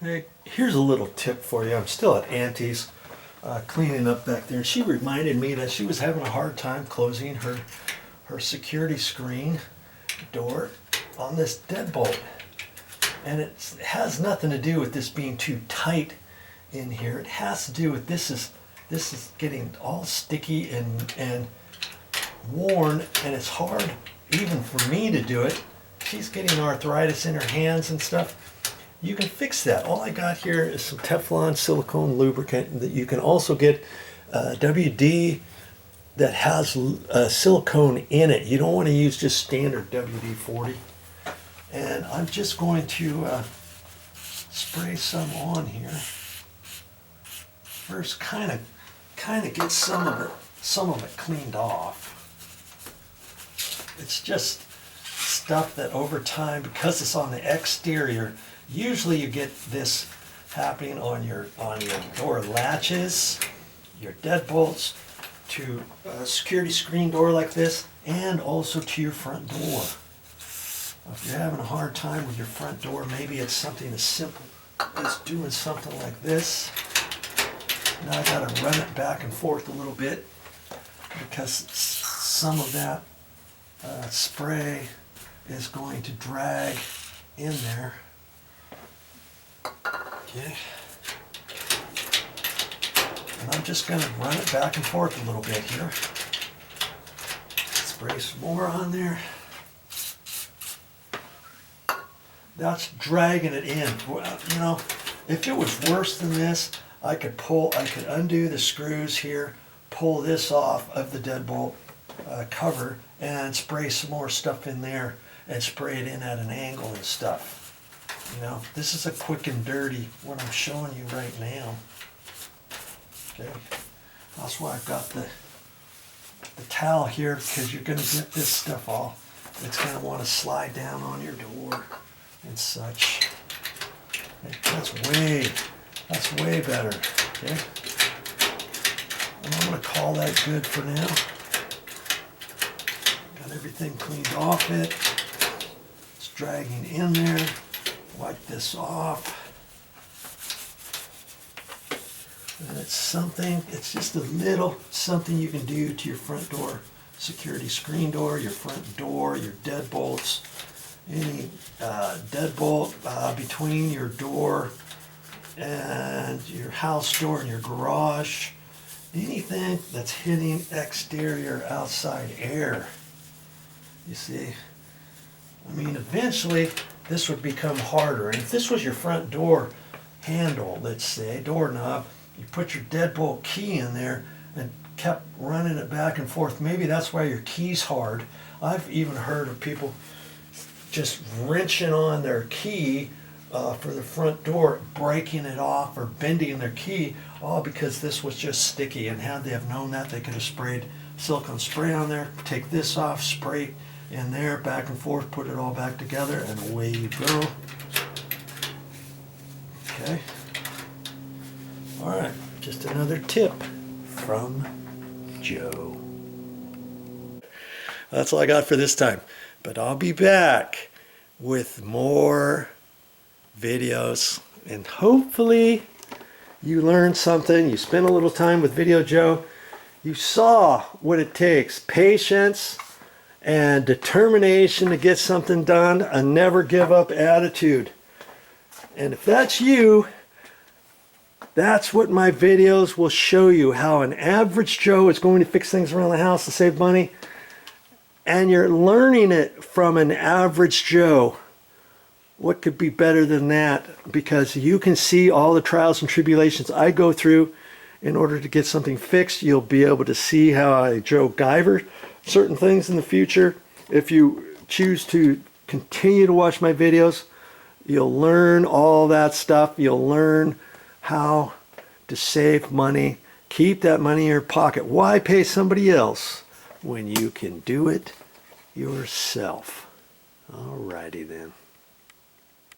Hey, here's a little tip for you. I'm still at Auntie's cleaning up back there. And she reminded me that she was having a hard time closing her security screen door on this deadbolt. And it has nothing to do with this being too tight in here. It has to do with this is getting all sticky and worn, and it's hard even for me to do it. She's getting arthritis in her hands and stuff. You can fix that. All I got here is some Teflon silicone lubricant that you can also get WD that has silicone in it. You don't want to use just standard WD-40. And I'm just going to spray some on here. First, kind of get some of it cleaned off. It's just stuff that over time, because it's on the exterior, usually you get this happening on your door latches, your deadbolts, to a security screen door like this, and also to your front door. If you're having a hard time with your front door, maybe it's something as simple as doing something like this. Now I gotta run it back and forth a little bit because some of that spray is going to drag in there. Okay. And I'm just going to run it back and forth a little bit here. Spray some more on there. That's dragging it in. You know, if it was worse than this, I could undo the screws here, pull this off of the deadbolt cover, and spray some more stuff in there and spray it in at an angle and stuff. You know, this is a quick and dirty what I'm showing you right now. Okay, that's why I've got the towel here, because you're going to get this stuff all. It's going to want to slide down on your door and such. Okay, that's way better. Okay, and I'm going to call that good for now. Got everything cleaned off it. It's dragging in there. Wipe this off. And it's just a little something you can do to your front door, security screen door, your front door, your deadbolts, any deadbolt between your door and your house door and your garage, anything that's hitting exterior outside air. You see, I mean, eventually this would become harder. And if this was your front door handle, let's say, doorknob, you put your deadbolt key in there and kept running it back and forth. Maybe that's why your key's hard. I've even heard of people just wrenching on their key for the front door, breaking it off or bending their key, all because this was just sticky. And had they have known that, they could have sprayed silicone spray on there, take this off, spray in there, back and forth, put it all back together, and away you go. Okay. All right, just another tip from Joe. That's all I got for this time, but I'll be back with more videos, and hopefully you learned something. You spent a little time with VideoJoe. You saw what it takes: patience and determination to get something done, a never give up attitude. And if that's you, that's what my videos will show you, how an average Joe is going to fix things around the house to save money. And you're learning it from an average Joe. What could be better than that? Because you can see all the trials and tribulations I go through in order to get something fixed. You'll be able to see how I Joe Guyver certain things in the future. If you choose to continue to watch my videos, you'll learn all that stuff. You'll learn how to save money, keep that money in your pocket. Why pay somebody else when you can do it yourself? Alrighty then.